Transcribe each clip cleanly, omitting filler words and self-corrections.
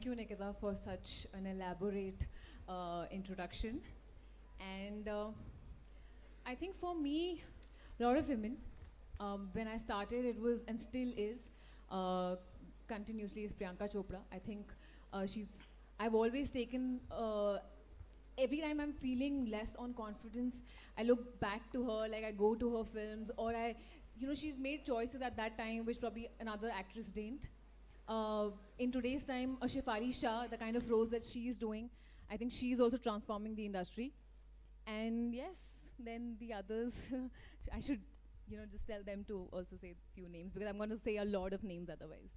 Thank you, Nikita, for such an elaborate introduction. And I think for me, a lot of women, when I started, it was and still is continuously is Priyanka Chopra. I think she's. I've always taken. Every time I'm feeling less on confidence, I look back to her. Like I go to her films, or she's made choices at that time which probably another actress didn't. In today's time, a Shifari Shah, the kind of roles that she is doing, I think she is also transforming the industry. And yes, then the others, I should, just tell them to also say a few names because I'm going to say a lot of names otherwise.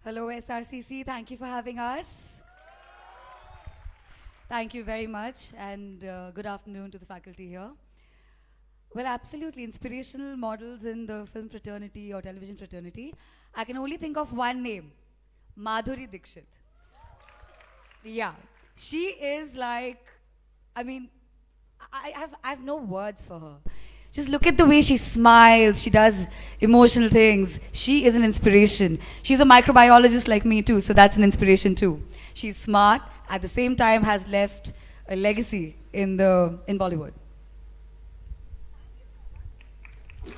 Hello, SRCC. Thank you for having us. Thank you very much, and good afternoon to the faculty here. Well, absolutely. Inspirational models in the film fraternity or television fraternity. I can only think of one name, Madhuri Dixit. Yeah, she is like, I mean, I have no words for her. Just look at the way she smiles, she does emotional things. She is an inspiration. She's a microbiologist like me too, so that's an inspiration too. She's smart, at the same time has left a legacy in Bollywood.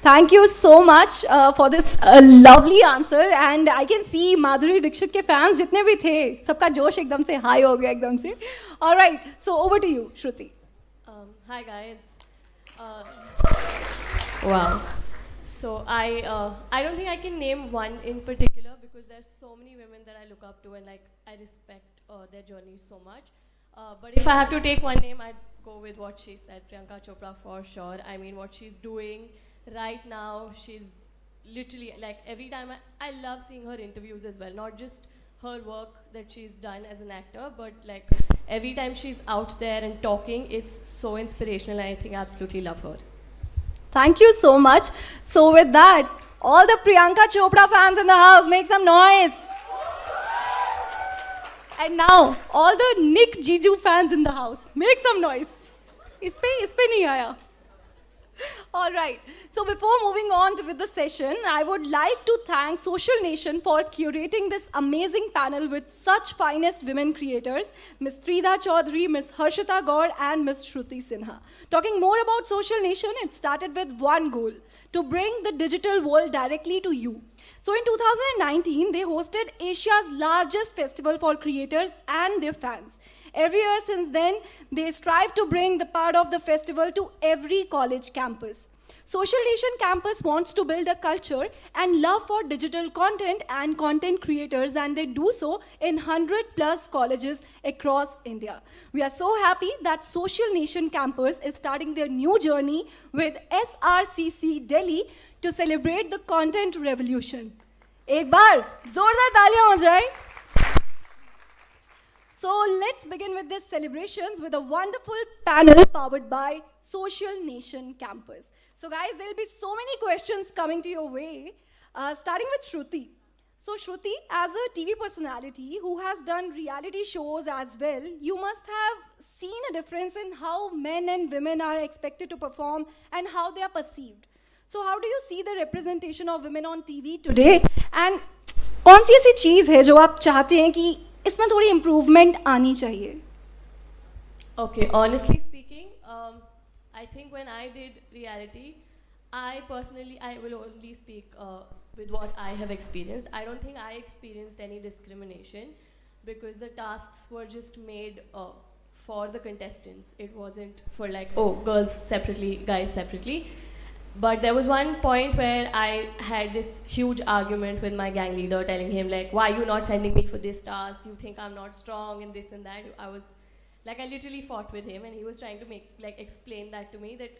Thank you so much for this lovely answer. And I can see Madhuri Dixit के fans जितने भी थे, सबका जोश एकदम से high हो गया एकदम से. All right, so over to you, Shruti. Hi guys. Uh, wow. So I don't think I can name one in particular because there's so many women that I look up to and like I respect their journey so much. But if I have to take one name, I'd go with what she said, Priyanka Chopra for sure. I mean, what she's doing right now, she's literally like every time I love seeing her interviews as well, not just her work that she's done as an actor, but like every time she's out there and talking, it's so inspirational. I think I absolutely love her. Thank you so much. So with that, all the Priyanka Chopra fans in the house, make some noise. And now, all the Nick Jiju fans in the house, make some noise. इस पे नहीं आया. All right. So before moving on with the session, I would like to thank Social Nation for curating this amazing panel with such finest women creators, Ms. Tridha Choudhary, Ms. Harshita Gaur, and Ms. Shruti Sinha. Talking more about Social Nation, it started with one goal, to bring the digital world directly to you. So in 2019, they hosted Asia's largest festival for creators and their fans. Every year since then, they strive to bring the part of the festival to every college campus. Social Nation Campus wants to build a culture and love for digital content and content creators, and they do so in 100 plus colleges across India. We are so happy that Social Nation Campus is starting their new journey with SRCC Delhi to celebrate the content revolution. एक बार जोरदार तालियां हो जाए. So let's begin with these celebrations with a wonderful panel powered by Social Nation Campus. So guys, there'll be so many questions coming to your way, starting with Shruti. So Shruti, as a TV personality who has done reality shows as well, you must have seen a difference in how men and women are expected to perform and how they are perceived. So how do you see the representation of women on TV today? And कौन सी ऐसी चीज़ है जो आप चाहते हैं कि इसमें थोड़ी improvement आनी चाहिए? Okay, honestly speaking, I think when I did reality, I will only speak with what I have experienced. I don't think I experienced any discrimination because the tasks were just made for the contestants. It wasn't for like, oh, girls separately, guys separately. But there was one point where I had this huge argument with my gang leader telling him like, why are you not sending me for this task? You think I'm not strong and this and that. I literally fought with him and he was trying to explain that to me that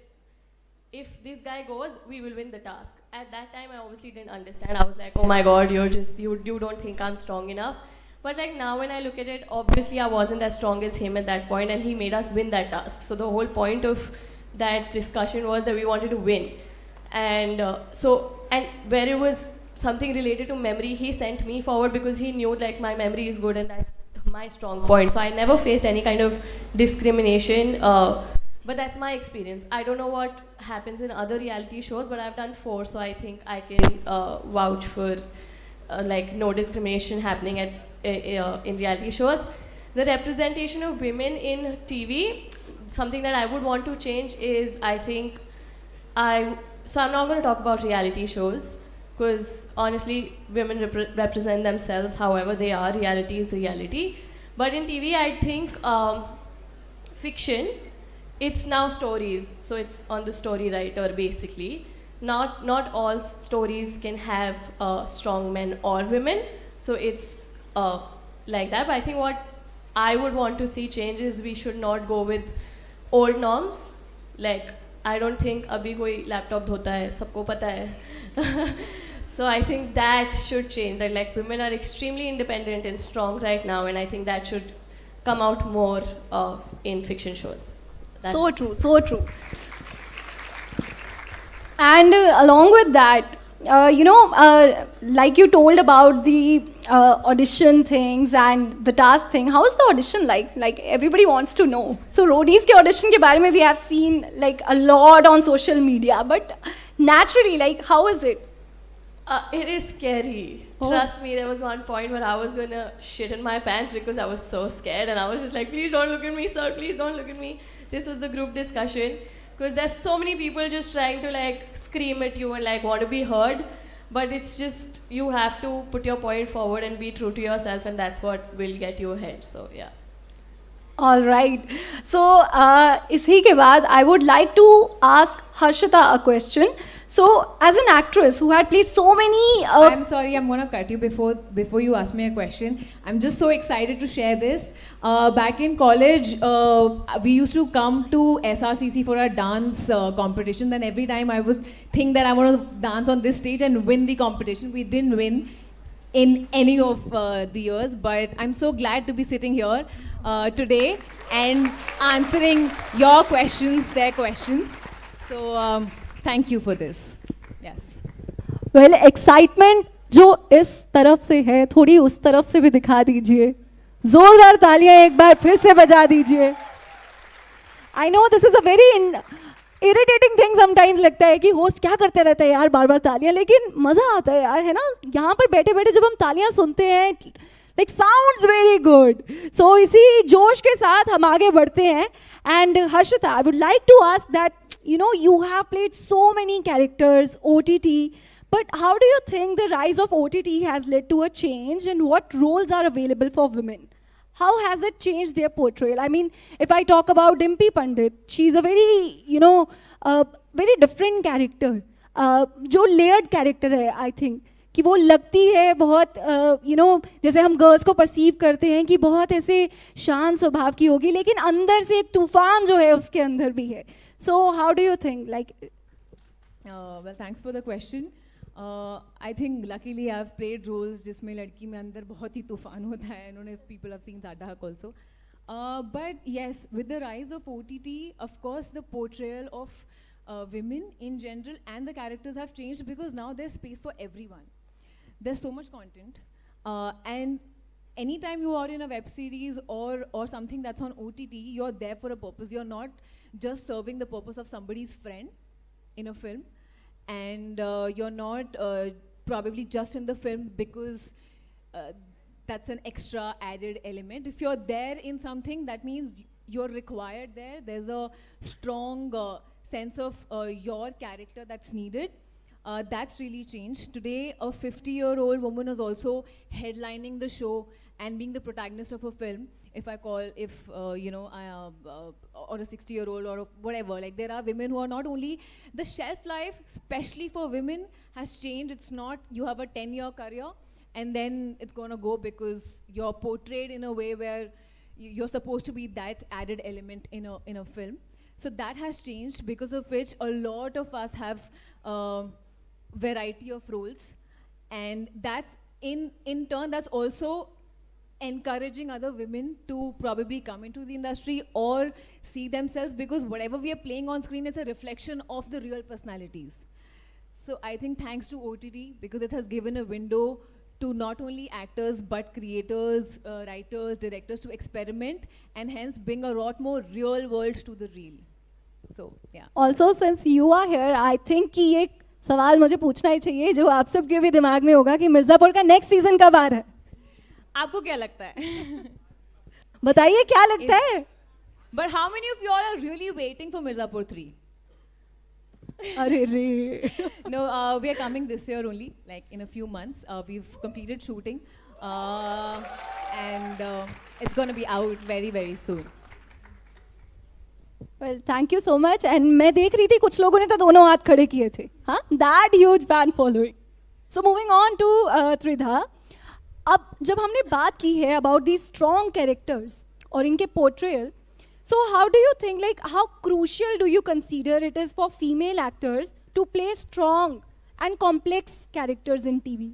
if this guy goes, we will win the task. At that time, I obviously didn't understand. I was like, oh my God, you don't think I'm strong enough. But like now when I look at it, obviously I wasn't as strong as him at that point and he made us win that task. So the whole point of that discussion was that we wanted to win. And where it was something related to memory, he sent me forward because he knew like my memory is good and that's my strong point. So I never faced any kind of discrimination, but that's my experience. I don't know what happens in other reality shows, but I've done 4, so I think I can vouch for like no discrimination happening at in reality shows. The representation of women in TV, something that I would want to change is, I think, so I'm not going to talk about reality shows, because honestly, women represent themselves however they are. Reality is reality. But in TV, I think fiction, it's now stories, so it's on the story writer basically. Not all stories can have strong men or women, so it's like that. But I think what I would want to see change is we should not go with old norms. Like, I don't think abhi koi laptop dhota hai, sabko pata hai. So I think that should change. That like women are extremely independent and strong right now, and I think that should come out more in fiction shows. So true, so true. And along with that, like you told about the audition things and the task thing, how is the audition like? Like everybody wants to know. So roadies ke audition ke bare mein we have seen like a lot on social media, but naturally, like how is it? It is scary. Oh. Trust me, there was one point where I was gonna shit in my pants because I was so scared, and I was just like, please don't look at me, sir, please don't look at me. This was the group discussion, because there's so many people just trying to like scream at you and like want to be heard, but it's just, you have to put your point forward and be true to yourself, and that's what will get you ahead. So yeah. All right. So, इसी के बाद I would like to ask Harshita a question. So, as an actress who had played so many... I'm sorry, I'm going to cut you before you ask me a question. I'm just so excited to share this. Back in college, we used to come to SRCC for a dance competition. Then every time I would think that I want to dance on this stage and win the competition. We didn't win in any of the years, but I'm so glad to be sitting here today and answering your questions, their questions. So thank you for this. Yes. Well, excitement जो इस तरफ से है, थोड़ी उस तरफ से भी दिखा दीजिए. जोरदार तालियां एक बार फिर से बजा दीजिए. I know this is a very irritating thing sometimes. लगता है कि होस्ट क्या करते रहते हैं यार, बार बार तालियां, लेकिन मज़ा आता है यार, है ना. यहाँ पर बैठे बैठे जब हम तालियां सुनते हैं, like sounds very good. So इसी जोश के साथ हम आगे बढ़ते हैं. And Harshita, I would like to ask that, you have played so many characters, OTT, but how do you think the rise of OTT has led to a change, and what roles are available for women? How has it changed their portrayal? I mean, if I talk about Dimpy Pandit, she's a very, very different character. जो layered character है, I think. कि वो लगती है बहुत जैसे हम girls को परसीव करते हैं कि बहुत ऐसे शांत स्वभाव की होगी, लेकिन अंदर से एक तूफान जो है उसके अंदर भी है. So how do you think like well, thanks for the question. I think luckily I've played roles जिसमें लड़की में अंदर बहुत ही तूफान होता है. I don't know if people have seen Tridha also. But yes, with the rise of OTT, of course the portrayal of women in general and the characters have changed, because now there's space for everyone. There's so much content, and anytime you are in a web series or something that's on OTT, you're there for a purpose. You're not just serving the purpose of somebody's friend in a film, and you're not probably just in the film because that's an extra added element. If you're there in something, that means you're required there. There's a strong sense of your character that's needed. That's really changed. Today, a 50-year-old woman is also headlining the show and being the protagonist of a film. If I call, or a 60-year-old or whatever, like there are women who are not only, the shelf life, especially for women, has changed. It's not you have a 10-year career and then it's gonna go because you're portrayed in a way where you're supposed to be that added element in a film. So that has changed, because of which a lot of us have variety of roles, and that's in turn that's also encouraging other women to probably come into the industry or see themselves, because whatever we are playing on screen is a reflection of the real personalities. So I think thanks to OTT, because it has given a window to not only actors but creators, writers, directors to experiment and hence bring a lot more real world to the real. So yeah. Also, since you are here, I think कि एक सवाल मुझे पूछना ही चाहिए जो आप सबके भी दिमाग में होगा कि मिर्ज़ापुर का नेक्स्ट सीजन कब आ रहा है? आपको क्या लगता है? बताइए क्या लगता है? But how many of you all are really waiting for Mirzapur 3? अरे रे. No, we are coming this year only, like in a few months. We've completed shooting, and it's going to be out very, very soon. Well, thank you so much. And मैं देख रही थी कुछ लोगों ने तो दोनों हाथ खड़े किए थे. हाँ, that huge fan following. So moving on to Tridha. अब जब हमने बात की है about these strong characters और इनके portrayal, so how do you think, like, how crucial do you consider it is for female actors to play strong and complex characters in TV?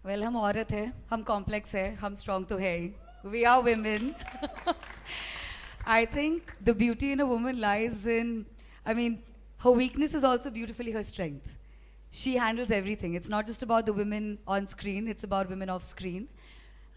Well, हम औरत है, हम complex है, हम strong तो है ही. We are women. I think the beauty in a woman lies in, I mean, her weakness is also beautifully her strength. She handles everything. It's not just about the women on screen, it's about women off screen.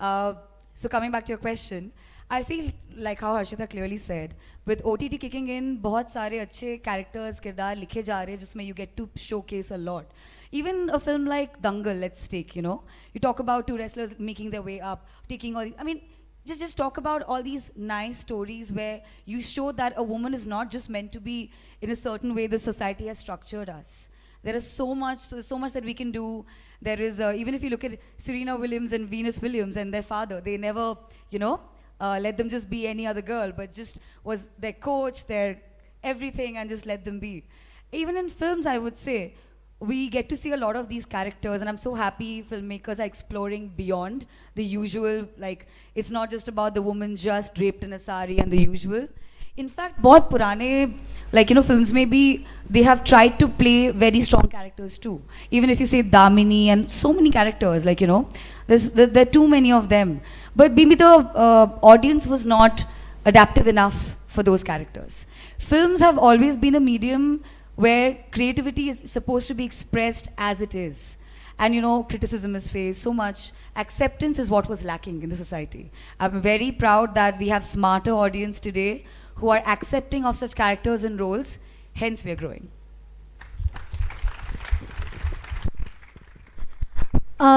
So coming back to your question, I feel like how Harshita clearly said, with OTT kicking in, बहुत सारे अच्छे characters, किरदार लिखे जा रहे हैं जिसमें you get to showcase a lot. Even a film like Dangal, let's take, you know, you talk about two wrestlers making their way up, taking all these, I mean, just talk about all these nice stories where you show that a woman is not just meant to be in a certain way the society has structured us. There is so much that we can do. There is, even if you look at Serena Williams and Venus Williams and their father, they never, you know, let them just be any other girl, but just was their coach, their everything, and just let them be. Even in films, I would say, we get to see a lot of these characters, and I'm so happy filmmakers are exploring beyond the usual, like, it's not just about the woman just draped in a sari and the usual. In fact, बहुत पुराने, like, you know, films maybe they have tried to play very strong characters too. Even if you say Damini and so many characters, like, you know, there are too many of them. But maybe the audience was not adaptive enough for those characters. Films have always been a medium where creativity is supposed to be expressed as it is. And, you know, criticism is faced so much. Acceptance is what was lacking in the society. I'm very proud that we have smarter audience today who are accepting of such characters and roles, hence we are growing.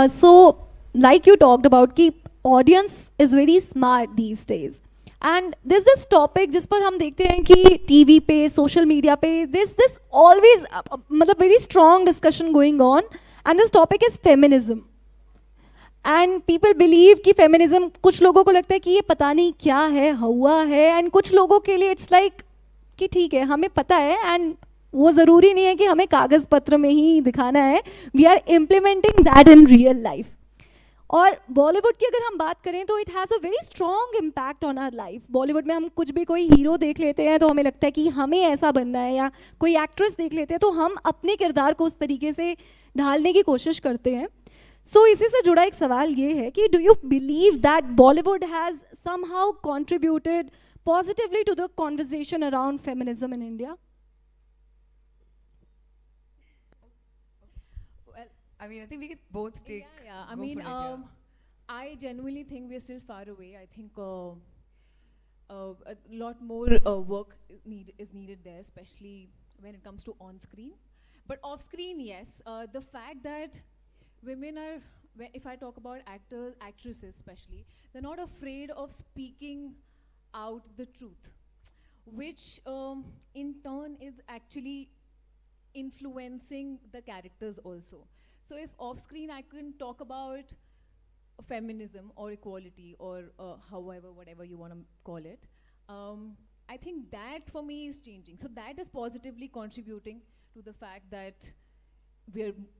So, like you talked about, कि audience is very smart these days. And there's this topic जिस पर हम देखते हैं कि TV पे, social media पे, there's this always मतलब very strong discussion going on, and this topic is feminism. And people believe कि feminism, कुछ लोगों को लगता है कि ये पता नहीं क्या है, हुआ है, and कुछ लोगों के लिए it's like कि ठीक है, हमें पता है, and वो ज़रूरी नहीं है कि हमें कागज़ पत्र में ही दिखाना है. We are implementing that in real life. और बॉलीवुड की अगर हम बात करें तो it has a very strong impact on our life. Bollywood में हम कुछ भी कोई हीरो देख लेते हैं तो हमें लगता है कि हमें ऐसा बनना है, या कोई एक्ट्रेस देख लेते हैं तो हम अपने किरदार को उस तरीके से ढालने की कोशिश करते हैं. सो इसी से जुड़ा एक सवाल ये है कि do you believe that Bollywood has somehow contributed positively to the conversation around feminism in India? I mean, I think we could both take. Yeah. I mean, I genuinely think we're still far away. I think a lot more work is needed there, especially when it comes to on-screen. But off-screen, yes. The fact that women are, if I talk about actors, actresses especially, they're not afraid of speaking out the truth, which in turn is actually influencing the characters also. So if off-screen I can talk about feminism or equality or however, whatever you want to call it, I think that for me is changing. So that is positively contributing to the fact that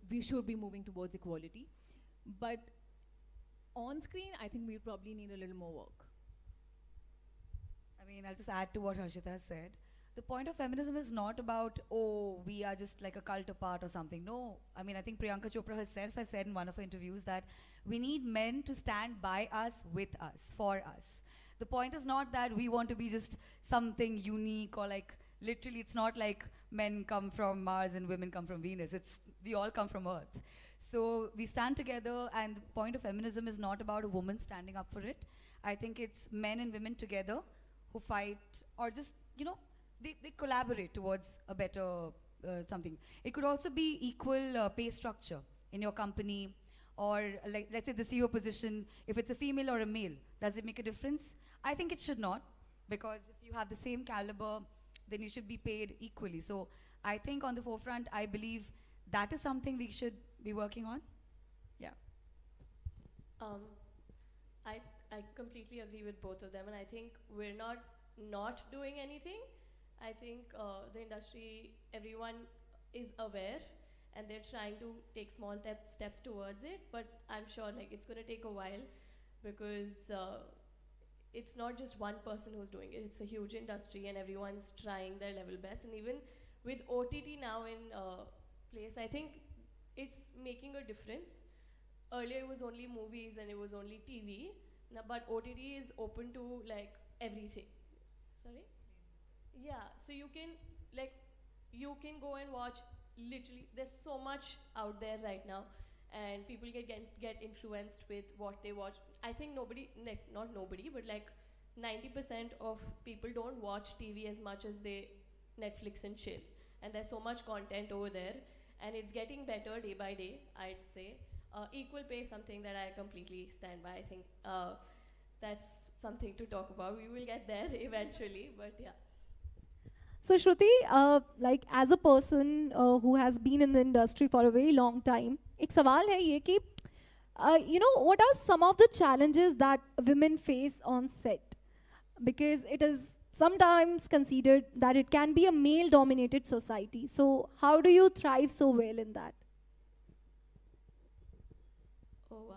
we should be moving towards equality. But on-screen, I think we probably need a little more work. I mean, I'll just add to what Harshita said. The point of feminism is not about, oh, we are just like a cult apart or something. No, I mean, I think Priyanka Chopra herself has said in one of her interviews that we need men to stand by us, with us, for us. The point is not that we want to be just something unique or like, literally, it's not like men come from Mars and women come from Venus. It's, we all come from Earth. So we stand together, and the point of feminism is not about a woman standing up for it. I think it's men and women together who fight, or just, you know, they collaborate towards a better something. It could also be equal pay structure in your company, or like, let's say the CEO position, if it's a female or a male, does it make a difference? I think it should not, because if you have the same caliber, then you should be paid equally. So I think on the forefront, I believe that is something we should be working on. Yeah. Um, I completely agree with both of them, and I think we're not doing anything. I think the industry, everyone is aware, and they're trying to take small steps towards it. But I'm sure like it's going to take a while, because it's not just one person who's doing it. It's a huge industry, and everyone's trying their level best. And even with OTT now in place, I think it's making a difference. Earlier it was only movies and it was only TV. Now, but OTT is open to like everything. Sorry? Yeah, so you can go and watch literally, there's so much out there right now, and people get influenced with what they watch. I think not nobody, but like 90% of people don't watch TV as much as they Netflix and chill. And there's so much content over there, and it's getting better day by day, I'd say. Equal pay is something that I completely stand by. I think that's something to talk about. We will get there eventually, but yeah. So Shruti, like as a person who has been in the industry for a very long time, एक सवाल है ये कि you know, what are some of the challenges that women face on set? Because it is sometimes considered that it can be a male-dominated society. So how do you thrive so well in that? Oh wow.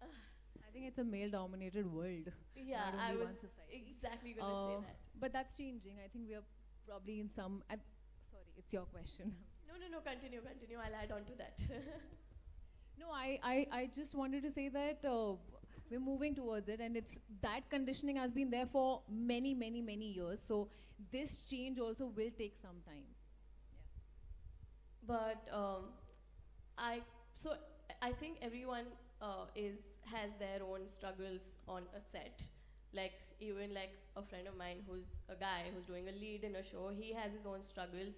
I think it's a male-dominated world. Yeah, not I only was one society. exactly going to say that. But that's changing. I think we are probably in some. Sorry, it's your question. No, continue. I'll add on to that. No, I just wanted to say that we're moving towards it, and it's that conditioning has been there for many years. So this change also will take some time. But I think everyone has their own struggles on a set. Like even like a friend of mine who's a guy who's doing a lead in a show, he has his own struggles,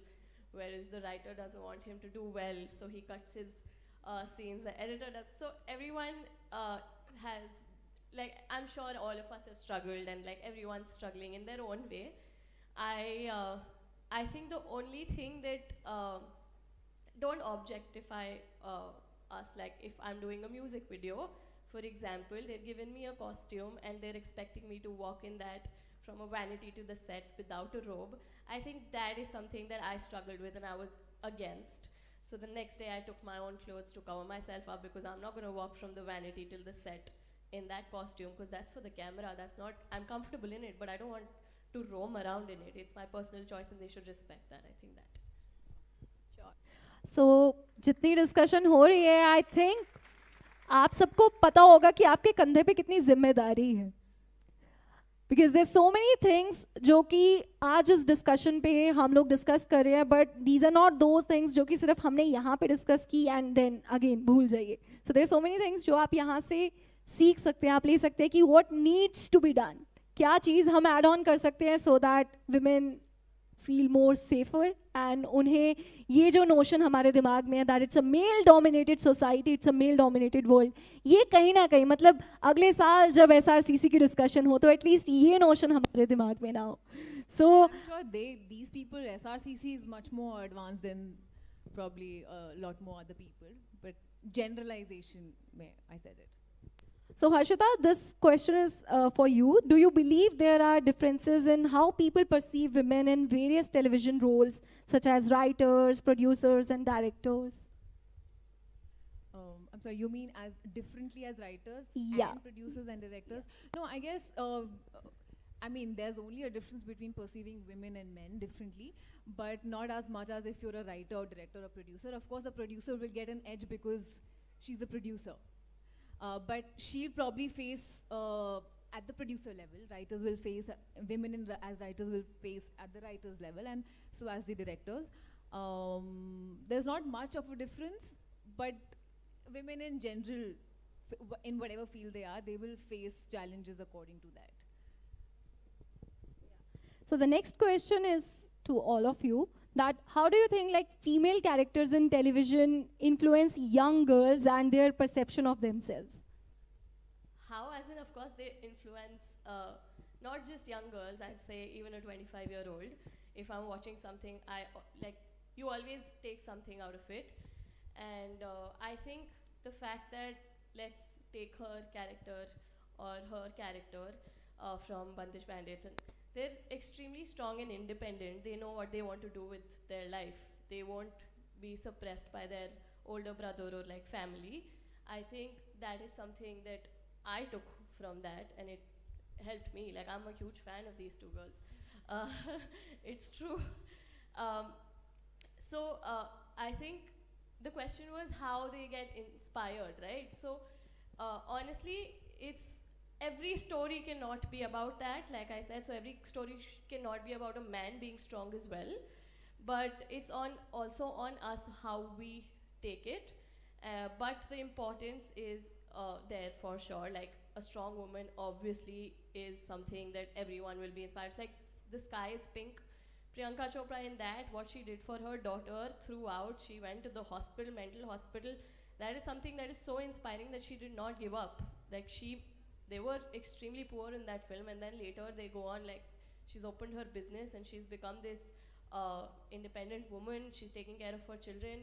whereas the writer doesn't want him to do well, so he cuts his scenes. The editor does. So everyone has, like, I'm sure all of us have struggled, and like everyone's struggling in their own way. I think the only thing that don't objectify us. Like if I'm doing a music video, for example, they've given me a costume and they're expecting me to walk in that from a vanity to the set without a robe. I think that is something that I struggled with and I was against. So the next day I took my own clothes to cover myself up, because I'm not going to walk from the vanity till the set in that costume, because that's for the camera. That's not, I'm comfortable in it, but I don't want to roam around in it. It's my personal choice and they should respect that. I think that. So जितनी discussion हो रही है, I think आप सबको पता होगा कि आपके कंधे पे कितनी जिम्मेदारी है, because there so many things जो कि आज इस डिस्कशन पे हम लोग डिस्कस कर रहे हैं, बट दीज आर नॉट दो थिंग्स जो कि सिर्फ हमने यहाँ पे डिस्कस की एंड देन अगेन भूल जाइए. So there so many things जो आप यहाँ से सीख सकते हैं, आप ले सकते हैं कि what needs to be done, क्या चीज़ हम ऐड ऑन कर सकते हैं so that women feel more safer, and उन्हें ये जो नोशन हमारे दिमाग में है that it's a male dominated society, it's a male dominated world, ये कहीं ना कहीं मतलब अगले साल जब SRCC की डिस्कशन हो तो एटलीस्ट ये नोशन हमारे दिमाग में ना हो. सो I'm sure these people, SRCC is much more advanced than probably a lot more other people, but generalization, I said it. So Harshita, this question is for you. Do you believe there are differences in how people perceive women in various television roles, such as writers, producers, and directors? I'm sorry, you mean as differently as writers Yeah. and producers and directors? No, I guess, I mean, there's only a difference between perceiving women and men differently, but not as much as if you're a writer or director or producer. Of course, a producer will get an edge because she's the producer. But she'll probably face, at the producer level, writers will face, women as writers will face at the writers level, and so as the directors. There's not much of a difference, but women in general, in whatever field they are, they will face challenges according to that. So the next question is to all of you, that how do you think like female characters in television influence young girls and their perception of themselves? How, as in, of course, they influence not just young girls, I'd say even a 25-year-old. If I'm watching something, you always take something out of it. And I think the fact that, let's take her character or her character from Bandish Bandits, and they're extremely strong and independent. They know what they want to do with their life. They won't be suppressed by their older brother or like family. I think that is something that I took from that, and it helped me. Like, I'm a huge fan of these two girls. It's true. So I think the question was how they get inspired, right? So honestly, it's every story cannot be about that, like I said. So every story cannot be about a man being strong as well. But it's also on us how we take it. But the importance is there for sure. Like, a strong woman obviously is something that everyone will be inspired. Like, the sky is pink. Priyanka Chopra, in that, what she did for her daughter throughout, she went to the hospital, mental hospital. That is something that is so inspiring, that she did not give up. Like, they were extremely poor in that film, and then later they go on, like, she's opened her business and she's become this independent woman. She's taking care of her children.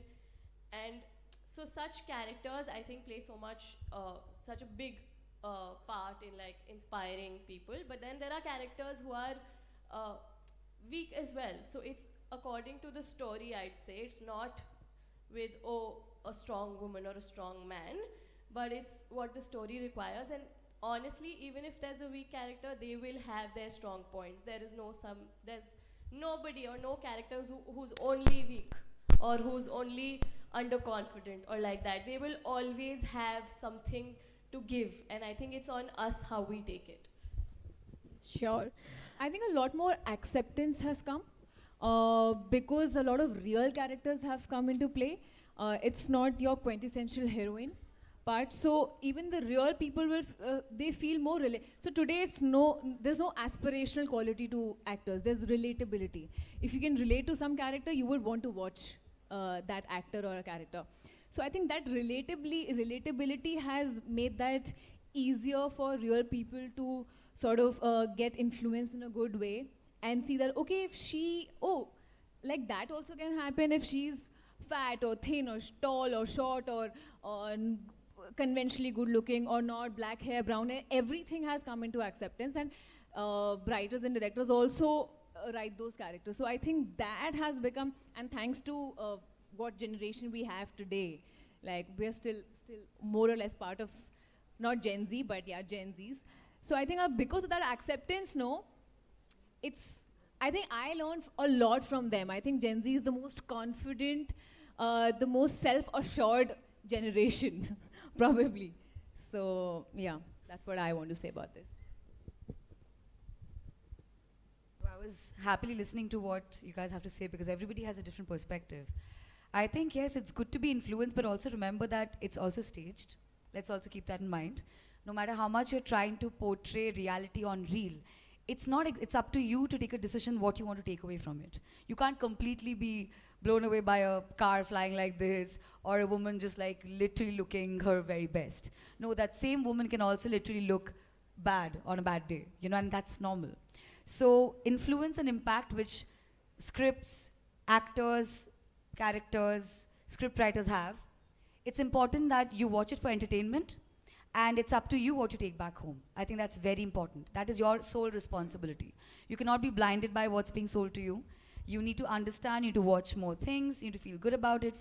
And so such characters, I think, play such a big part in like inspiring people. But then there are characters who are weak as well. So it's according to the story, I'd say. It's not with, a strong woman or a strong man, but it's what the story requires. And honestly, even if there's a weak character, they will have their strong points. There's nobody or no characters who's only weak or who's only underconfident or like that. They will always have something to give, and I think it's on us how we take it. Sure. I think a lot more acceptance has come because a lot of real characters have come into play. It's not your quintessential heroine, but so even the real people will they feel more so today there's no aspirational quality to actors. There's relatability. If you can relate to some character, you would want to watch that actor or a character. So I think that relatability has made that easier for real people to sort of get influenced in a good way and see that, okay, if like that also can happen if she's fat or thin or tall or short or conventionally good looking or not, black hair, brown hair. Everything has come into acceptance, and writers and directors also write those characters. So I think that has become, and thanks to what generation we have today, like we're still more or less part of, not Gen Z, but yeah, Gen Zs. So I think because of that acceptance, I think I learned a lot from them. I think Gen Z is the most confident, the most self-assured generation, probably. So yeah, that's what I want to say about this. I was happily listening to what you guys have to say because everybody has a different perspective. I think, yes, it's good to be influenced, but also remember that it's also staged. Let's also keep that in mind. No matter how much you're trying to portray reality on reel, it's up to you to take a decision what you want to take away from it. You can't completely be blown away by a car flying like this or a woman just like literally looking her very best. No, that same woman can also literally look bad on a bad day, and that's normal. So influence and impact which scripts, actors, characters, script writers have, it's important that you watch it for entertainment, and it's up to you what you take back home. I think that's very important. That is your sole responsibility. You cannot be blinded by what's being sold to you. You need to understand, you need to watch more things, you need to feel good about it.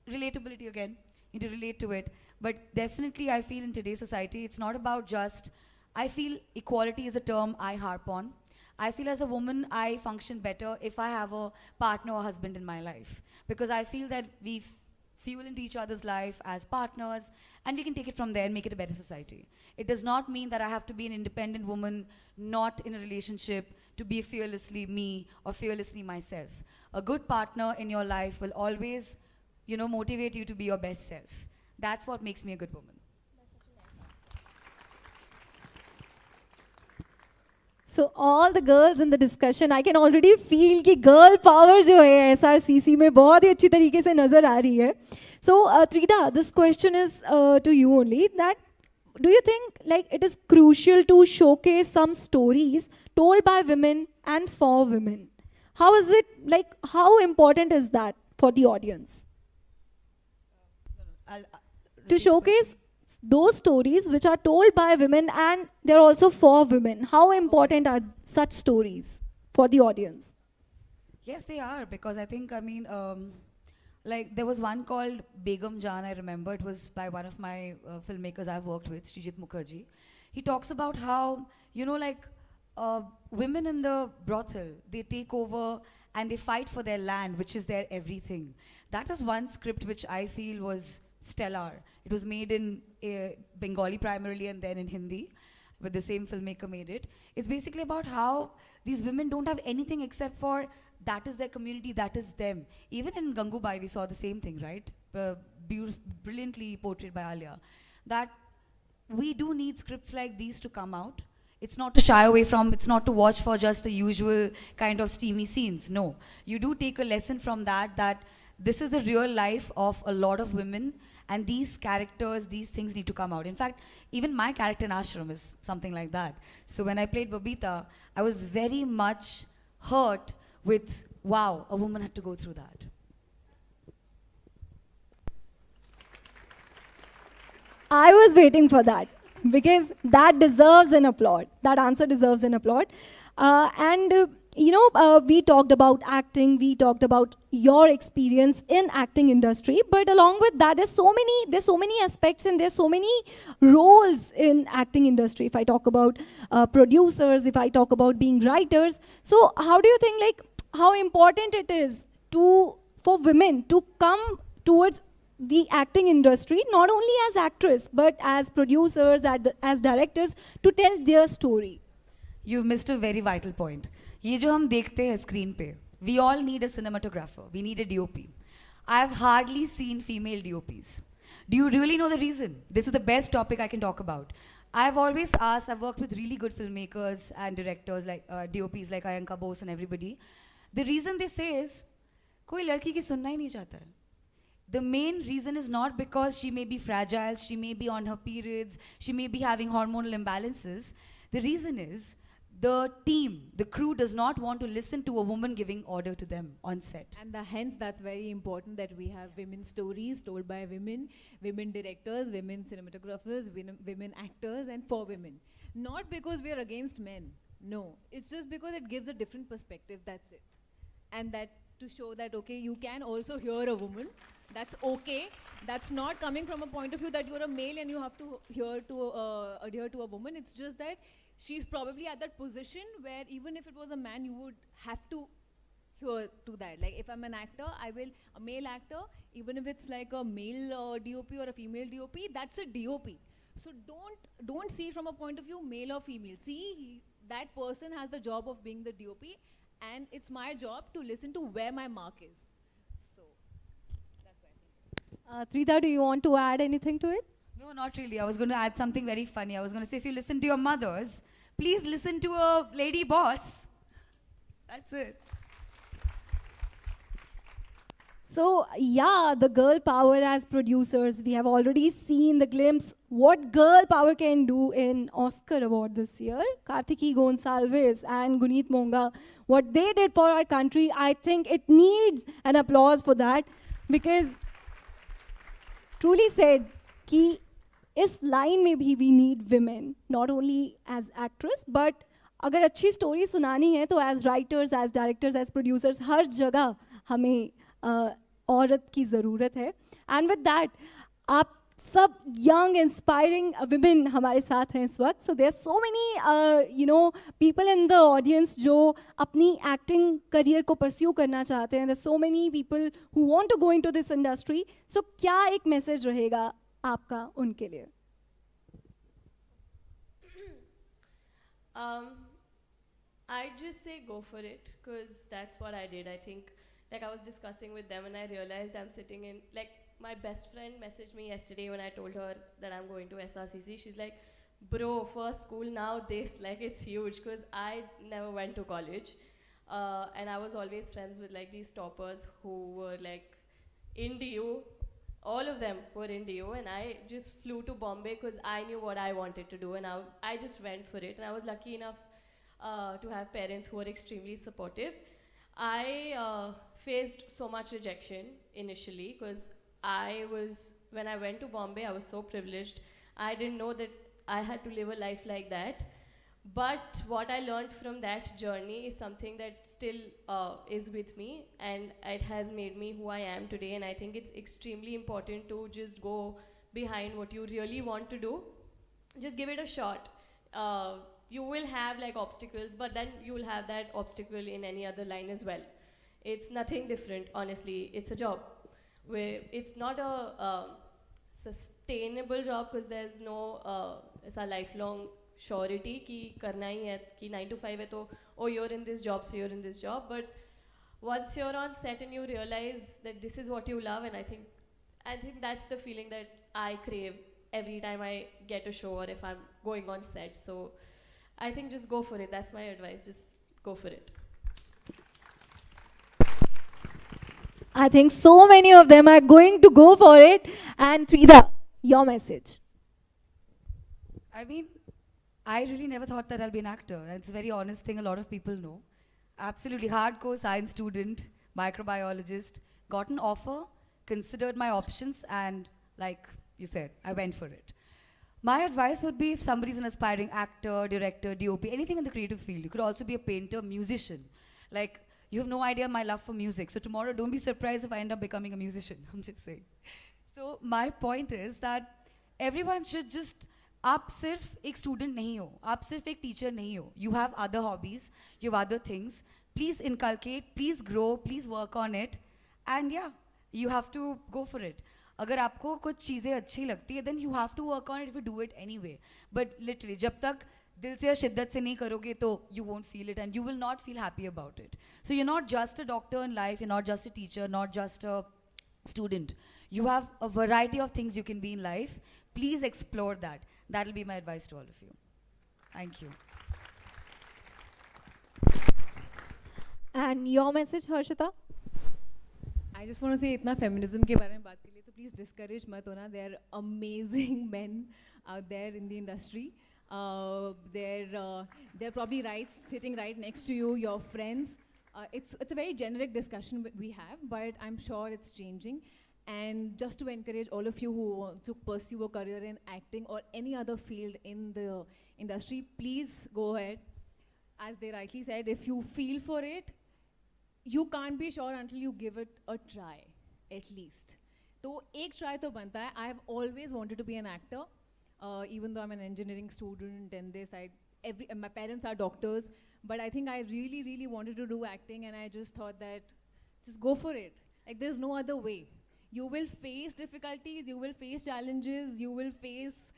Relatability again, you need to relate to it. But definitely I feel in today's society, it's not about just, I feel equality is a term I harp on. I feel as a woman, I function better if I have a partner or husband in my life. Because I feel that we fuel into each other's life as partners, and we can take it from there and make it a better society. It does not mean that I have to be an independent woman, not in a relationship, to be fearlessly me or fearlessly myself. A good partner in your life will always, motivate you to be your best self. That's what makes me a good woman. So So all the girls in the discussion, I can already feel कि girl power जो है SRCC में बहुत ही अच्छी तरीके से नजर आ रही है. So Tridha, this question is to you only. That do you think like it is crucial to showcase some stories told by women and for women? How is it like? How important is that for the audience I'll, to repeat the showcase those stories which are told by women and they're also for women? How important are such stories for the audience? Yes, they are, because I think, I mean, like there was one called Begum Jaan, I remember. It was by one of my filmmakers I've worked with, Srijit Mukherjee. He talks about how, you know, like women in the brothel, they take over and they fight for their land, which is their everything. That is one script which I feel was stellar. It was made in Bengali primarily and then in Hindi, but the same filmmaker made it. It's basically about how these women don't have anything except for that is their community, that is them. Even in Gangubai, we saw the same thing, right? Brilliantly portrayed by Alia. That we do need scripts like these to come out. It's not to shy away from, it's not to watch for just the usual kind of steamy scenes. No, you do take a lesson from that, that this is the real life of a lot of women, and these characters, these things need to come out. In fact, even my character in Aashram is something like that. So when I played Babita, I was very much hurt with, wow, a woman had to go through that. I was waiting for that because that deserves an applaud. That answer deserves an applaud. We talked about acting, we talked about your experience in acting industry, but along with that, there's so many aspects and there's so many roles in acting industry. If I talk about producers, if I talk about being writers, so how do you think like how important it is for women to come towards the acting industry, not only as actress, but as producers, as directors, to tell their story? You've missed a very vital point. ये जो हम देखते हैं screen पे, we all need a cinematographer, we need a DOP. I've hardly seen female DOPs. Do you really know the reason? This is the best topic I can talk about. I've always asked, I've worked with really good filmmakers and directors like DOPs like Ayanka Bose and everybody. The reason they say is, कोई लड़की की सुनना ही नहीं चाहता है. The main reason is not because she may be fragile, she may be on her periods, she may be having hormonal imbalances. The reason is the team, the crew does not want to listen to a woman giving order to them on set. And hence that's very important that we have women stories told by women, women directors, women cinematographers, women actors, and for women. Not because we are against men, no. It's just because it gives a different perspective, that's it. And that to show that, okay, you can also hear a woman, that's okay. That's not coming from a point of view that you're a male and you have to adhere to a woman. It's just that she's probably at that position where even if it was a man, you would have to hear to that. Like if I'm an actor, a male actor, even if it's like a male DOP or a female DOP, that's a DOP. So don't see from a point of view male or female. See, that person has the job of being the DOP, and it's my job to listen to where my mark is. So that's why I think. Tridha, do you want to add anything to it? No, not really. I was going to add something very funny. I was going to say, if you listen to your mothers, please listen to a lady boss. That's it. So yeah, the girl power as producers, we have already seen the glimpse what girl power can do in Oscar award this year. Kartiki Gonsalves and Guneet Monga, what they did for our country, I think it needs an applause for that, because truly said कि इस line में भी we need women, not only as actress, but अगर अच्छी story सुनानी है तो as writers, as directors, as producers, हर जगह हमें औरत की ज़रूरत है. And with that, आप सब young, inspiring women हमारे साथ हैं इस वक्त. So there's so many, people in the audience जो अपनी acting career को pursue करना चाहते हैं. There's so many people who want to go into this industry. So क्या एक message रहेगा आपका उनके लिए? I'd just say go for it, because that's what I did. I think, like I was discussing with them and I realized I'm sitting in, like my best friend messaged me yesterday when I told her that I'm going to SRCC. She's like, bro, first school now this, like it's huge because I never went to college. And I was always friends with like these toppers who were like in DU. All of them were in DU, and I just flew to Bombay because I knew what I wanted to do, and I just went for it. And I was lucky enough to have parents who were extremely supportive. I faced so much rejection initially because when I went to Bombay, I was so privileged. I didn't know that I had to live a life like that. But what I learned from that journey is something that still is with me, and it has made me who I am today. And I think it's extremely important to just go behind what you really want to do. Just give it a shot. You will have like obstacles, but then you will have that obstacle in any other line as well. It's nothing different, honestly. It's a job where it's not a sustainable job because there's no it's a lifelong surety कि करना ही है कि 9 to 5 है तो oh you're in this job so you're in this job. But once you're on set and you realize that this is what you love, and I think that's the feeling that I crave every time I get a show or if I'm going on set. So I think just go for it. That's my advice. Just go for it. I think so many of them are going to go for it. And Tridha, your message. I mean, I really never thought that I'll be an actor. It's a very honest thing, a lot of people know. Absolutely hardcore science student, microbiologist, got an offer, considered my options, and like you said, I went for it. My advice would be if somebody's an aspiring actor, director, DOP, anything in the creative field, you could also be a painter, musician. Like, you have no idea my love for music. So tomorrow, don't be surprised if I end up becoming a musician. I'm just saying. So my point is that everyone should just आप सिर्फ एक student नहीं हो, आप सिर्फ एक teacher नहीं हो. You have other hobbies, you have other things. Please inculcate, please grow, please work on it. And yeah, you have to go for it. अगर आपको कुछ चीज़ें अच्छी लगती है, then you have to work on it if you do it anyway. But literally, जब तक दिल से या शिद्दत से नहीं करोगे तो you won't feel it and you will not feel happy about it. So you're not just a doctor in life, you're not just a teacher, not just a student. You have a variety of things you can be in life. Please explore that. That will be my advice to all of you. Thank you. And your message, Harshita? I just want to say इतना feminism के बारे में बात के लिए तो please discourage मत होना. There are amazing men out there in the industry. They're probably sitting right next to you, your friends. It's a very generic discussion we have, but I'm sure it's changing. And just to encourage all of you who want to pursue a career in acting or any other field in the industry, please go ahead. As they rightly said, if you feel for it, you can't be sure until you give it a try, at least. So, एक try तो बनता है. I have always wanted to be an actor, even though I'm an engineering student and this. My parents are doctors, but I think I really, really wanted to do acting, and I just thought that just go for it. Like there's no other way. You will face difficulties, you will face challenges, you will face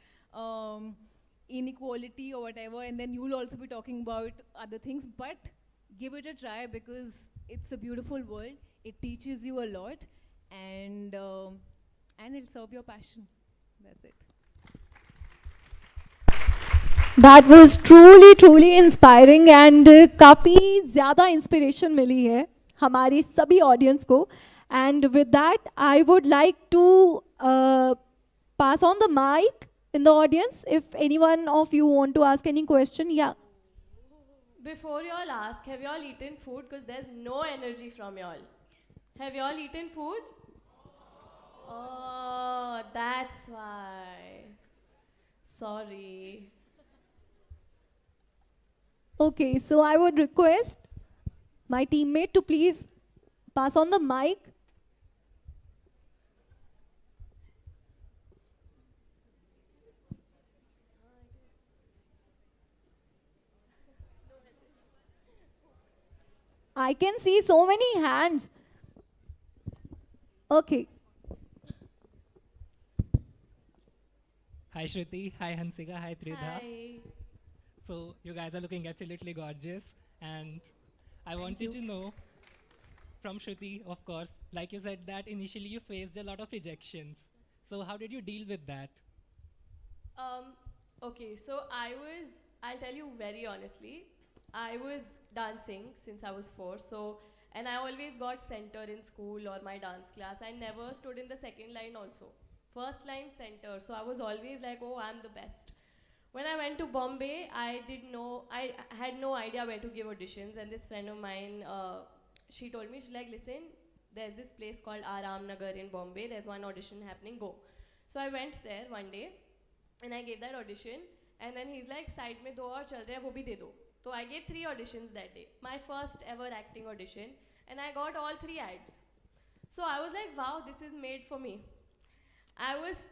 inequality or whatever, and then you will also be talking about other things, but give it a try because it's a beautiful world. It teaches you a lot, and it'll serve your passion. That's it. That was truly, truly inspiring and काफ़ी ज़्यादा inspiration मिली है हमारी सभी audience को. And with that, I would like to pass on the mic in the audience. If anyone of you want to ask any question, yeah. Before y'all ask, have y'all eaten food? Because there's no energy from y'all. Have y'all eaten food? Oh, that's why. Sorry. Okay, so I would request my teammate to please pass on the mic. I can see so many hands. Okay. Hi Shruti, hi Hansika, hi Tridha. Hi. So you guys are looking absolutely gorgeous, and I wanted to know from Shruti, of course, like you said that initially you faced a lot of rejections. So how did you deal with that? Okay, so I'll tell you very honestly, I was dancing since I was 4, so, and I always got center in school or my dance class. I never stood in the second line also. First line center, so I was always like, oh, I'm the best. When I went to Bombay, I had no idea where to give auditions, and this friend of mine, she told me, she's like, listen, there's this place called Aram Nagar in Bombay, there's one audition happening, go. So I went there one day, and I gave that audition, and then he's like, side mein do aur chal rahe hai, wo bhi de do. So I gave 3 auditions that day, my first ever acting audition, and I got all 3 ads. So I was like, wow, this is made for me. I was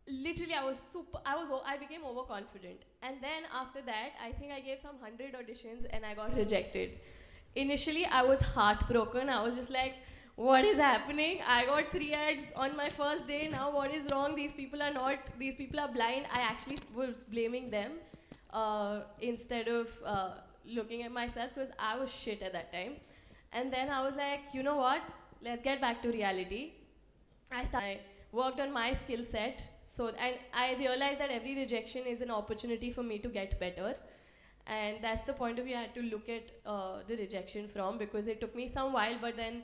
literally, I became overconfident. And then after that, I think I gave some 100 auditions and I got rejected. Initially, I was heartbroken. I was just like, what is happening? I got 3 ads on my first day. Now what is wrong? These people are blind. I actually was blaming them instead of looking at myself, because I was shit at that time. And then I was like, you know what? Let's get back to reality. I worked on my skill set, and I realized that every rejection is an opportunity for me to get better. And that's the point of view I had to look at the rejection from, because it took me some while, but then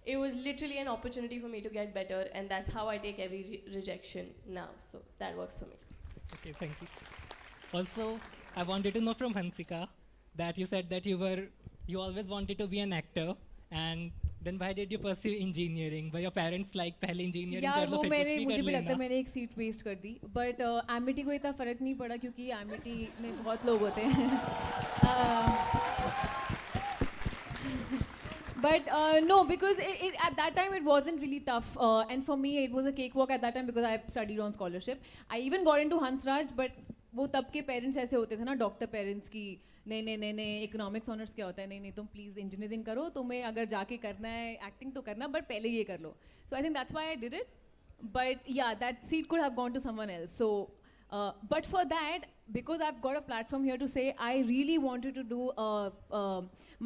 it was literally an opportunity for me to get better, and that's how I take every rejection now. So that works for me. Okay, thank you. Also, I wanted to know from Hansika that you said that you always wanted to be an actor, and then why did you pursue engineering? Were your parents like पहले engineering यार कर लो वो फिर मैंने कुछ भी मुझे कर भी लगता है लेना? मैंने एक सीट वेस्ट कर दी, बट एमिटी को इतना फ़र्क नहीं पड़ा क्योंकि एमिटी में बहुत लोग होते हैं. But no, because at that time it wasn't really tough, and for me it was a cakewalk at that time because I studied on scholarship. I even got into Hansraj, but वो तब के parents ऐसे होते थे ना, doctor parents की, नहीं economics honours क्या होता है, नहीं तुम प्लीज़ इंजीनियरिंग करो, तुम्हें अगर जाके करना है एक्टिंग तो करना, बट पहले ये कर लो. So I think that's why I did it, but yeah that seat could have gone to someone else. So but for that, because I've got a platform here to say, I really wanted to do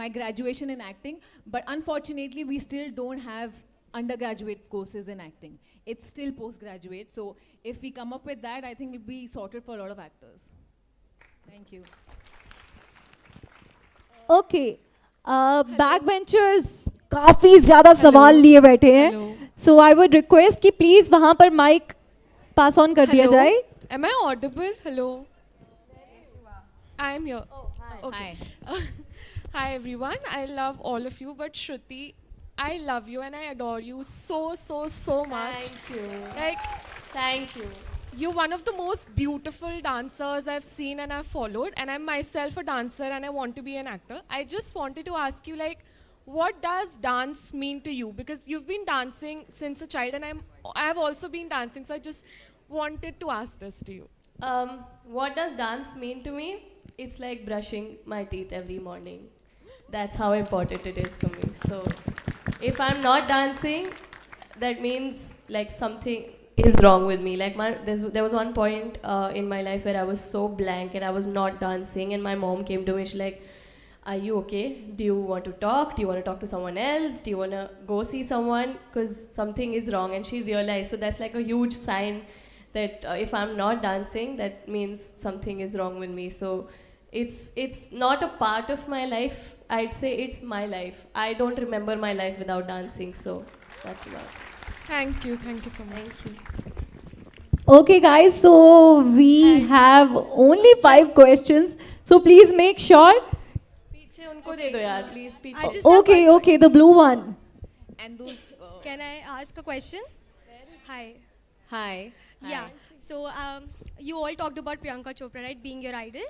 my graduation in acting, but unfortunately we still don't have undergraduate courses in acting. It's still postgraduate, so if we come up with that, I think it'll be sorted for a lot of actors. Thank you. Okay. Backbenchers काफी ज्यादा सवाल लिए बैठे हैं. So I would request कि please वहाँ पर mic pass on कर दिया जाए. Am I audible? Hello. I am here. Oh, hi. Okay. Hi. Hi everyone. I love all of you, but Shruti, I love you and I adore you so much. Thank you. Like, Thank you. you're one of the most beautiful dancers I've seen and I've followed, and I'm myself a dancer and I want to be an actor. I just wanted to ask you, like, what does dance mean to you? Because you've been dancing since a child, and I've also been dancing, so I just wanted to ask this to you. What does dance mean to me? It's like brushing my teeth every morning. That's how important it is for me. So if I'm not dancing, that means like something is wrong with me. Like there was one point in my life where I was so blank and I was not dancing, and my mom came to me. She's like, "Are you okay? Do you want to talk? Do you want to talk to someone else? Do you want to go see someone? Because something is wrong." And she realized. So that's like a huge sign that if I'm not dancing, that means something is wrong with me. So it's not a part of my life. I'd say it's my life. I don't remember my life without dancing. So that's about it. Thank you so much. Thank you. Okay guys, so we have only 5 questions. So please make sure. पीछे उनको दे दो यार, please पीछे. I just have one Okay, the blue one. And those. Can I ask a question? Hi. Hi. Yeah. So you all talked about Priyanka Chopra, right, being your idol,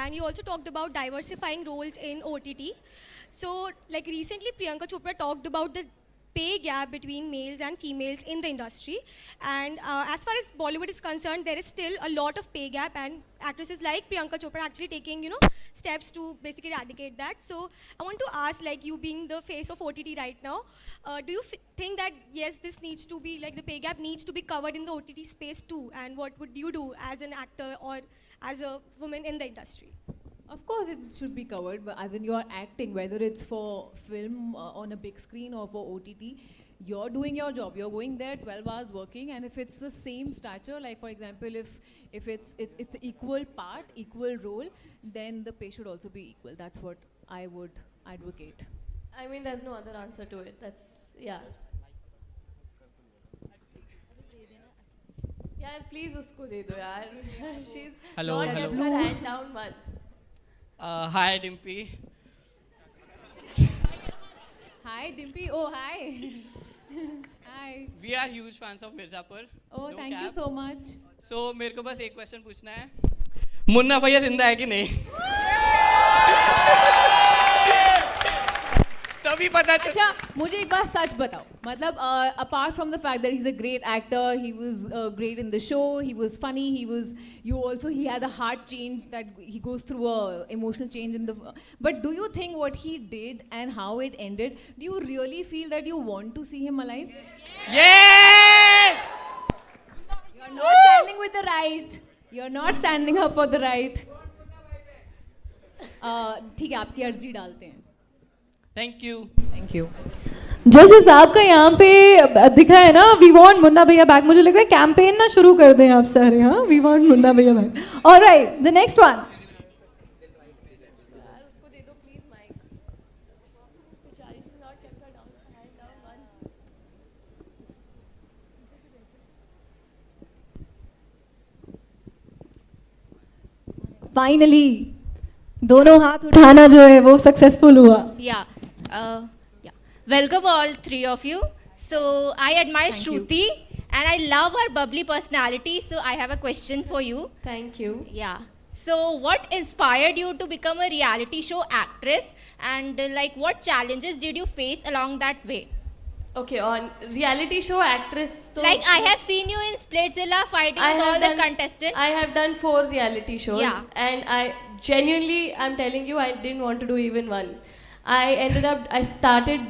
and you also talked about diversifying roles in OTT. So like recently, Priyanka Chopra talked about the pay gap between males and females in the industry, and as far as Bollywood is concerned, there is still a lot of pay gap, and actresses like Priyanka Chopra actually taking steps to basically eradicate that. So I want to ask, like, you being the face of OTT right now, do you think that yes, this needs to be, like, the pay gap needs to be covered in the OTT space too, and what would you do as an actor or as a woman in the industry? Of course, it should be covered, but as in you're acting, whether it's for film on a big screen or for OTT, you're doing your job. You're going there 12 hours working, and if it's the same stature, like for example, if it's equal part, equal role, then the pay should also be equal. That's what I would advocate. I mean, there's no other answer to it. That's, yeah. Yeah, please usko de do yaar. She's Hello, not hello. kept her hand down once. Hi, Dimpy. Hi, Dimpy. Oh, hi. Hi. We are huge fans of Mirzapur. Oh, No thank you cap. so much. So मेरे को बस एक question पूछना है, मुन्ना भैया जिंदा है कि नहीं? तभी पता चल. अच्छा, मुझे एक बात सच बताओ. मतलब apart from the fact that he's a great actor, he was great in the show, he was funny, he had a heart change, that he goes through a emotional change in the. But do you think what he did and how it ended, do you really feel that you want to see him alive? Yes. You're not standing with the right. You're not standing up for the right. ठीक है, आपकी अर्जी डालते हैं. Thank you. Thank you. जैसे साहब का यहाँ पे दिखा है ना, वी वांट मुन्ना भैया बैक, मुझे लग रहा है कैंपेन ना शुरू कर दें आप सारे. हाँ, वी वांट मुन्ना भैया back. Alright, the next one. यार उसको दे दो please mic. बेचारी, she's not kept her hand down once. Finally दोनों हाथ उठाना जो है वो सक्सेसफुल हुआ. Yeah. Yeah. Welcome all three of you. So I admire Thank Shruti and I love her bubbly personality. So I have a question for you. Thank you. Yeah. So what inspired you to become a reality show actress, and like what challenges did you face along that way? Okay, on reality show actress. So Like I have seen you in Splitsvilla fighting I with have all the done- contestants. I have done 4 reality shows. Yeah. And I genuinely, I'm telling you, I didn't want to do even one. I started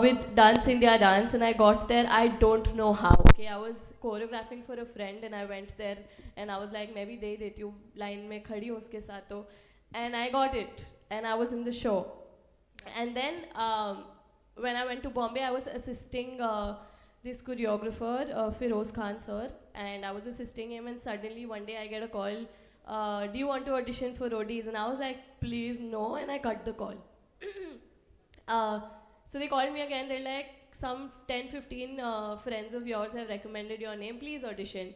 with Dance India Dance, and I got there, I don't know how. Okay, I was choreographing for a friend, and I went there, and I was like, maybe they did you line mein khadi hu uske sath to. And I got it, and I was in the show. And then when I went to Bombay, I was assisting this choreographer, Firoz Khan sir, and I was assisting him, and suddenly one day I get a call, do you want to audition for Roadies? And I was like, please no, and I cut the call. So they called me again, they're like, some 10-15 friends of yours have recommended your name, please audition.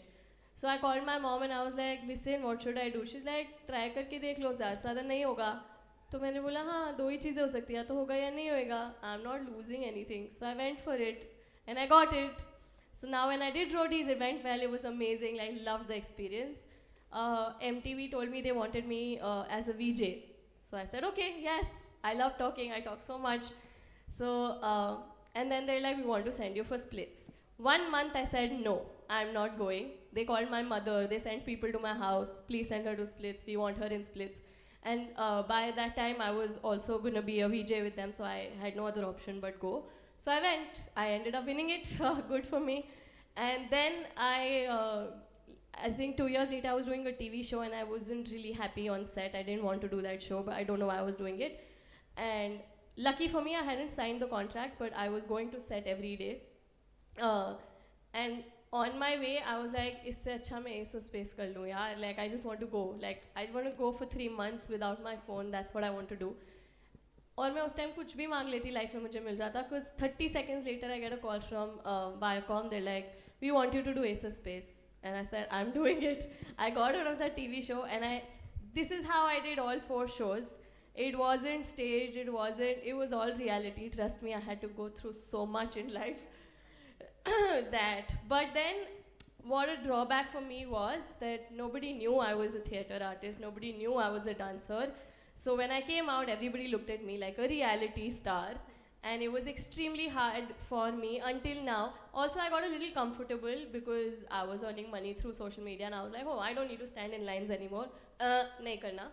So I called my mom and I was like, listen, what should I do? She's like, try करके देख लो, ज़्यादा नहीं होगा. तो मैंने बोला हाँ, 2 ही चीज़ें हो सकती हैं, तो होगा या नहीं होगा. I'm not losing anything. So I went for it and I got it. So now when I did Roadies, it went well, it was amazing, I loved the experience. MTV told me they wanted me as a VJ. So I said, okay, yes, I love talking, I talk so much. So, and then they're like, we want to send you for Splits. 1 month I said, no, I'm not going. They called my mother, they sent people to my house, please send her to Splits, we want her in Splits. And by that time I was also going to be a VJ with them, so I had no other option but go. So I went, I ended up winning it, good for me. And then I think 2 years later I was doing a TV show and I wasn't really happy on set. I didn't want to do that show, but I don't know why I was doing it. And lucky for me, I hadn't signed the contract, but I was going to set every day. And on my way, I was like, isse acha main ASO space kar lu yaar. Like, I just want to go. Like, I want to go for 3 months without my phone. That's what I want to do. और मैं उस time कुछ भी मांग लेती life में मुझे मिल जाता, because 30 seconds later I get a call from Viacom. They're like, we want you to do Ace of Space. And I said, I'm doing it. I got out of that TV show, and this is how I did all 4 shows. It wasn't staged, it was all reality. Trust me, I had to go through so much in life. But then, what a drawback for me was that nobody knew I was a theatre artist, nobody knew I was a dancer. So when I came out, everybody looked at me like a reality star. And it was extremely hard for me until now. Also, I got a little comfortable because I was earning money through social media, and I was like, oh, I don't need to stand in lines anymore. Nahi karna.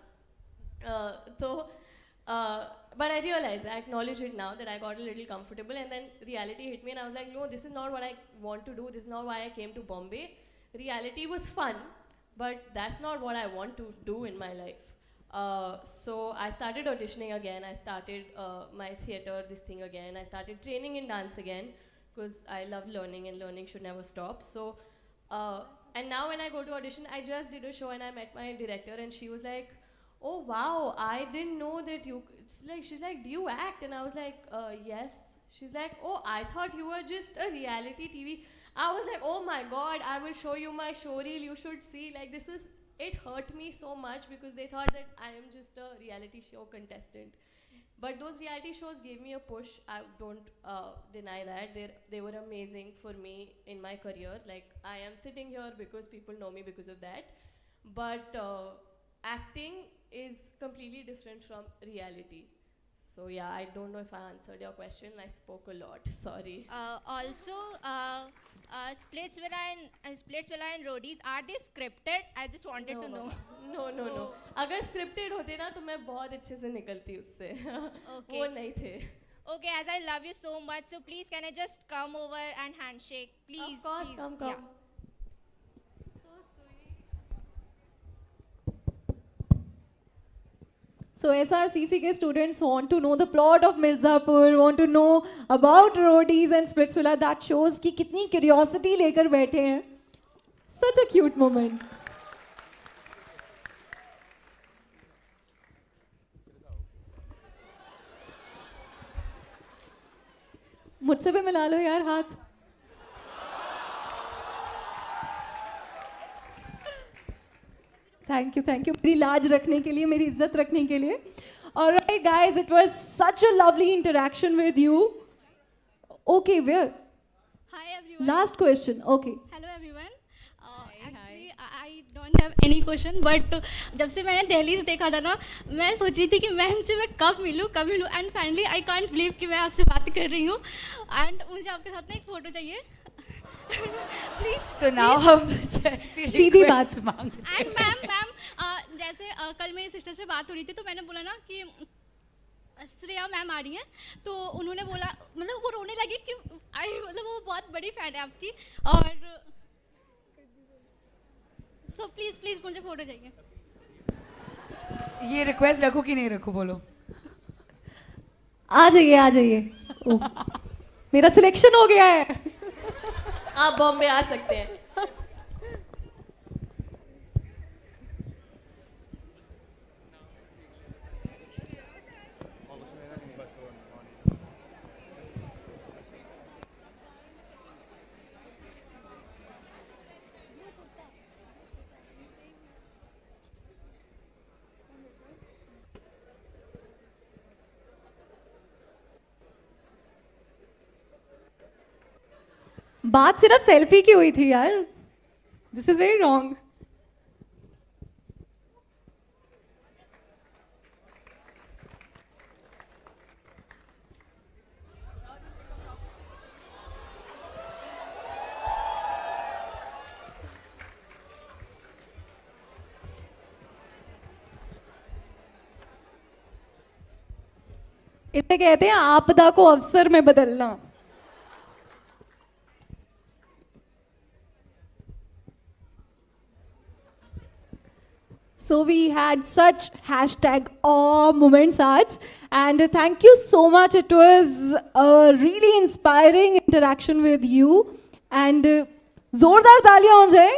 But I realized, I acknowledge it now, that I got a little comfortable, and then reality hit me and I was like, no, this is not what I want to do, this is not why I came to Bombay. Reality was fun, but that's not what I want to do in my life. So I started auditioning again, I started my theatre, this thing again, I started training in dance again because I love learning and learning should never stop. So, and now when I go to audition, I just did a show and I met my director and she was like, oh wow, I didn't know that you, she's like, do you act? And I was like, yes. She's like, oh, I thought you were just a reality TV. I was like, oh my God, I will show you my show reel, you should see. Like this was, it hurt me so much because they thought that I am just a reality show contestant. But those reality shows gave me a push. I don't deny that. They were amazing for me in my career. Like I am sitting here because people know me because of that. But acting is completely different from reality. So yeah, I don't know if I answered your question. I spoke a lot. Sorry. Also, Splitsvilla and Roadies, are they scripted? I just wanted to know. No. अगर scripted होते ना तो मैं बहुत अच्छे से निकलती उससे. Okay. वो नहीं थे. Okay, as I love you so much, so please can I just come over and handshake? Please. Of course, please. come. Yeah. So SRCC के students want to know the plot of Mirzapur, want to know about Roadies and Splitsvilla. That shows कि कितनी curiosity लेकर बैठे हैं. Such a cute moment. मुझसे भी मिला लो यार हाथ. Thank you. मेरी लाज रखने के लिए, मेरी इज्जत रखने के लिए. Alright guys, it was such a lovely interaction with you. Okay, where? Hi everyone. Last question. Okay. Hello everyone. Actually, I don't have any question, but जब से मैंने दिल्ली से देखा था ना, मैं सोच रही थी कि मैम से मैं कब मिलूं, and finally I can't believe कि मैं आपसे बात कर रही हूँ, and मुझे आपके साथ ना एक फोटो चाहिए. Please. So now हम सीधी बात मांग. And मैम जैसे कल मेरी सिस्टर से बात हो रही थी तो मैंने बोला ना कि श्रेया मैम आ रही हैं, तो उन्होंने बोला, मतलब वो रोने लगी कि मतलब वो बहुत बड़ी फैन है आपकी, और सो प्लीज मुझे फोटो चाहिए. ये रिक्वेस्ट रखो कि नहीं रखो बोलो. आ जाइए. मेरा सिलेक्शन हो गया है. आप बॉम्बे आ सकते हैं. बात सिर्फ सेल्फी की हुई थी यार. This is very wrong. इसे कहते हैं आपदा को अवसर में बदलना. So we had such #awe moments aaj, and thank you so much. It was a really inspiring interaction with you, and जोरदार तालियां हो जाए.